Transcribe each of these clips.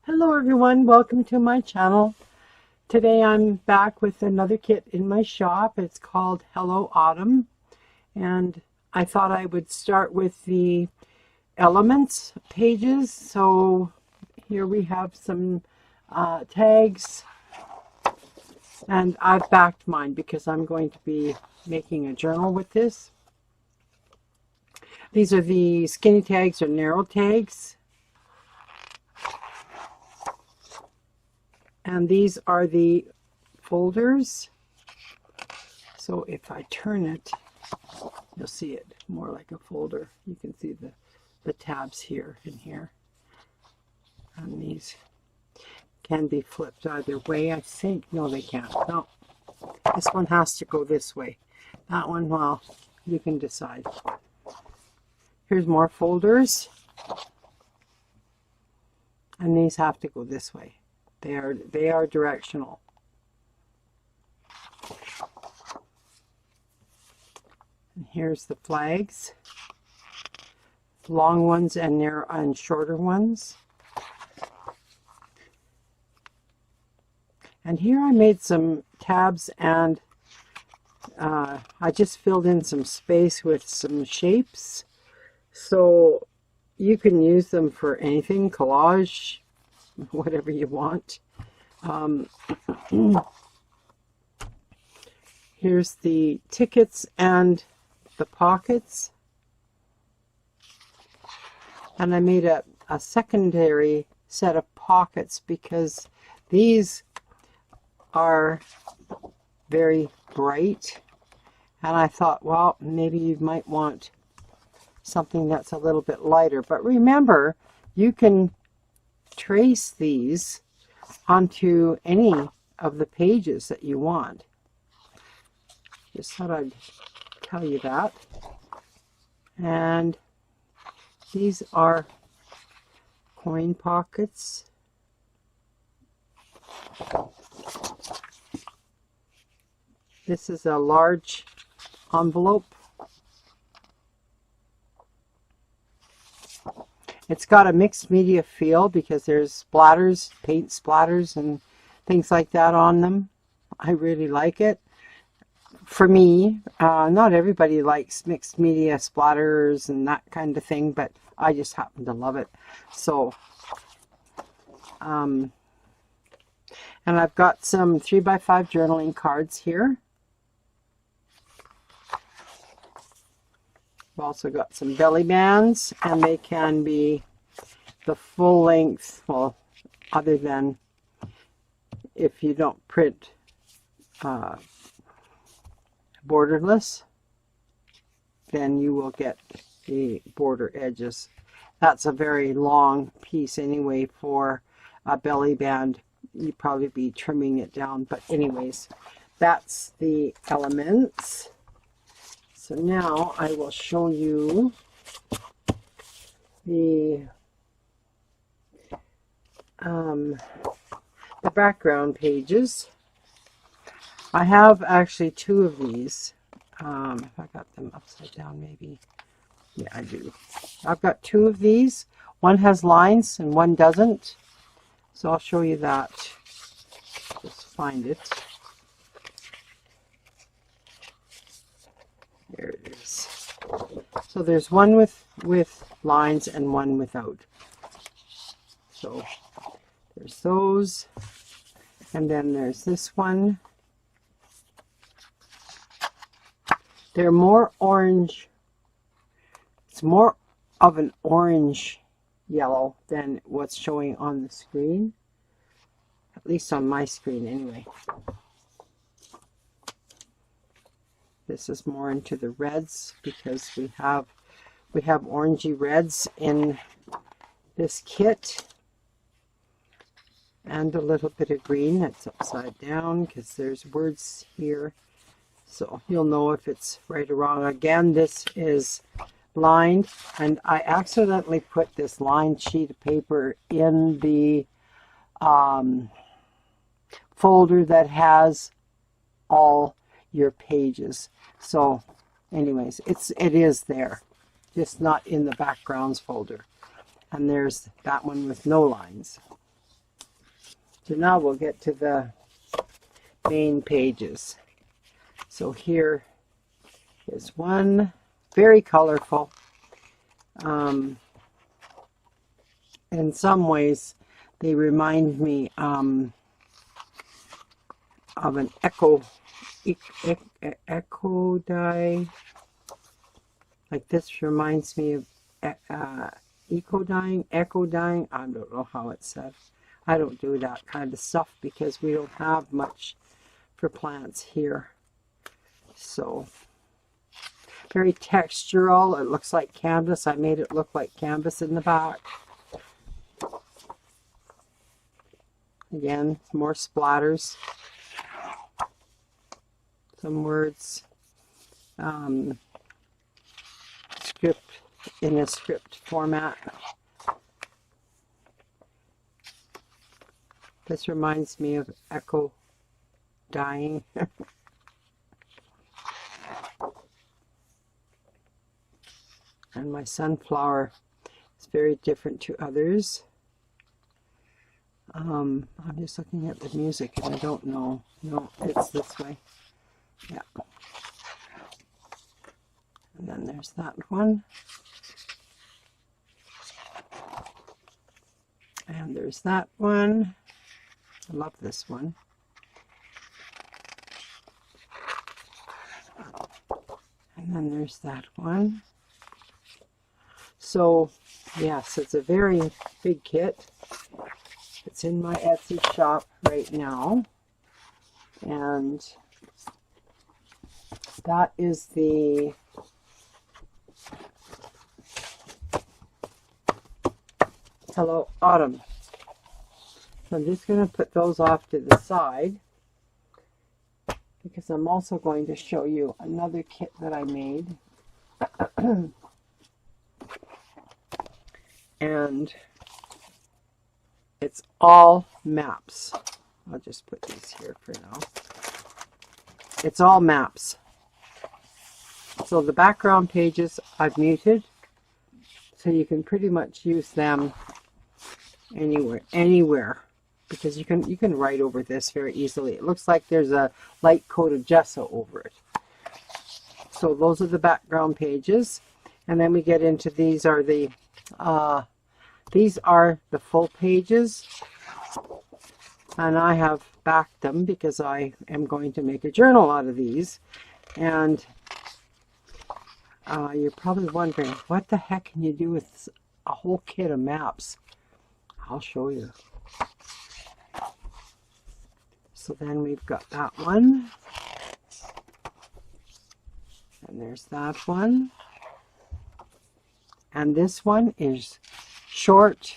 Hello everyone, welcome to my channel. Today I'm back with another kit in my shop. It's called Hello Autumn, and I thought I would start with the elements pages. So here we have some tags, and I've backed mine because I'm going to be making a journal with this. These are the skinny tags or narrow tags. And these are the folders. So if I turn it, you'll see it more like a folder. You can see the tabs here and here. And these can be flipped either way, I think. No, they can't. No. This one has to go this way. That one, well, you can decide. Here's more folders. And these have to go this way. They are directional. And here's the flags. Long ones and narrow and shorter ones. And here I made some tabs, and I just filled in some space with some shapes. So you can use them for anything, collage, whatever you want. Here's the tickets and the pockets. And I made a secondary set of pockets because these are very bright. And I thought, well, maybe you might want something that's a little bit lighter. But remember, you can trace these onto any of the pages that you want. Just thought I'd tell you that. And these are coin pockets. This is a large envelope. It's got a mixed media feel because there's splatters, paint splatters and things like that on them. I really like it. For me, not everybody likes mixed media splatters and that kind of thing, but I just happen to love it. So, and I've got some 3x5 journaling cards here. I've also got some belly bands, and they can be the full length, well, other than if you don't print borderless, then you will get the border edges. That's a very long piece anyway for a belly band. You'd probably be trimming it down, but anyways, that's the elements. So now I will show you the background pages. I have actually two of these. If I got them upside down, maybe. Yeah, I do. I've got two of these. One has lines and one doesn't. So I'll show you that. Just find it. There it is. So there's one with lines and one without. So there's those. And then there's this one. They're more orange. It's more of an orange yellow than what's showing on the screen. At least on my screen anyway. This is more into the reds because we have orangey reds in this kit, and a little bit of green that's upside down because there's words here, so you'll know if it's right or wrong. Again, this is lined, and I accidentally put this lined sheet of paper in the folder that has all your pages. So anyways, it is there, just not in the backgrounds folder. And there's that one with no lines. So now we'll get to the main pages. So here is one, very colorful. In some ways, they remind me of an echo dye. Like this reminds me of echo dyeing. I don't know how it's said. I don't do that kind of stuff because we don't have much for plants here. So very textural. It looks like canvas. I made it look like canvas in the back. Again, more splatters. Some words. Script in a script format. This reminds me of echo dyeing. And my sunflower is very different to others. I'm just looking at the music and I don't know. No, it's this way. Yeah. And then there's that one. And there's that one. I love this one. And then there's that one. So, yes, it's a very big kit. It's in my Etsy shop right now. And that is the Hello Autumn. So I'm just going to put those off to the side because I'm also going to show you another kit that I made. And it's all maps. I'll just put these here for now. It's all maps. So the background pages I've muted, so you can pretty much use them anywhere, because you can write over this very easily. It looks like there's a light coat of gesso over it. So those are the background pages, and then we get into these are the full pages, and I have backed them because I am going to make a journal out of these. And you're probably wondering, what the heck can you do with a whole kit of maps? I'll show you. So then we've got that one, and there's that one, and this one is short.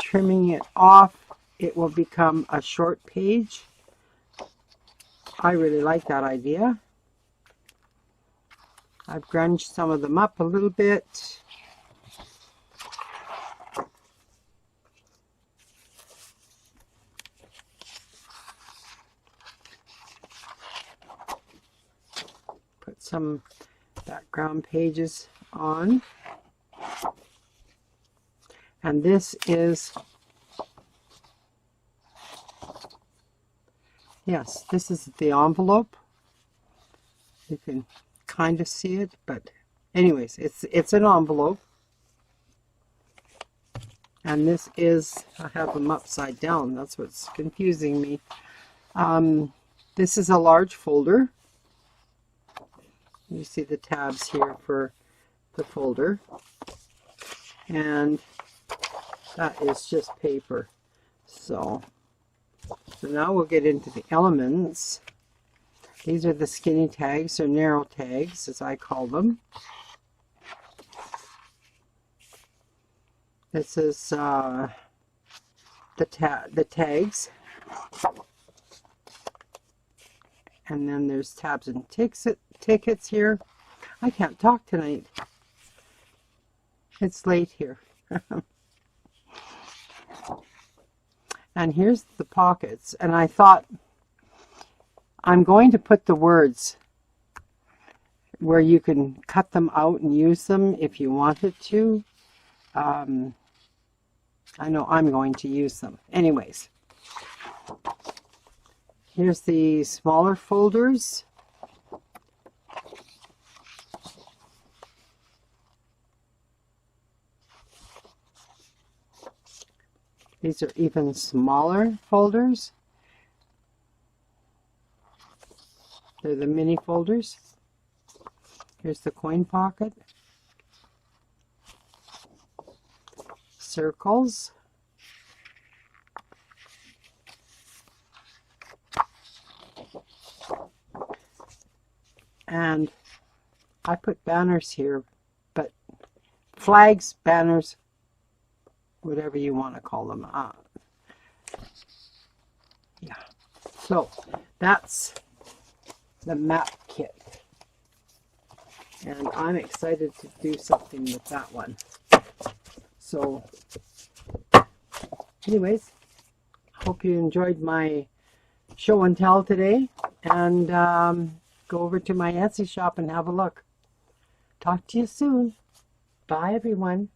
Trimming it off, it will become a short page. I really like that idea. I've grunged some of them up a little bit. Put some background pages on. And this is, yes, this is the envelope. You can kind of see it, but anyways, it's an envelope. And this is, I have them upside down. That's what's confusing me. This is a large folder. You see the tabs here for the folder. And that is just paper. So now we'll get into the elements. These are the skinny tags, or narrow tags, as I call them. This is the tags. And then there's tabs and tickets here. I can't talk tonight. It's late here. And here's the pockets. And I thought, I'm going to put the words where you can cut them out and use them if you wanted to. I know I'm going to use them. Anyways, here's the smaller folders. These are even smaller folders. They're the mini folders. Here's the coin pocket. Circles. And I put banners here, but flags, banners, whatever you want to call them. Yeah. So that's the map kit. And I'm excited to do something with that one. So, anyways, hope you enjoyed my show and tell today. And go over to my Etsy shop and have a look. Talk to you soon. Bye, everyone.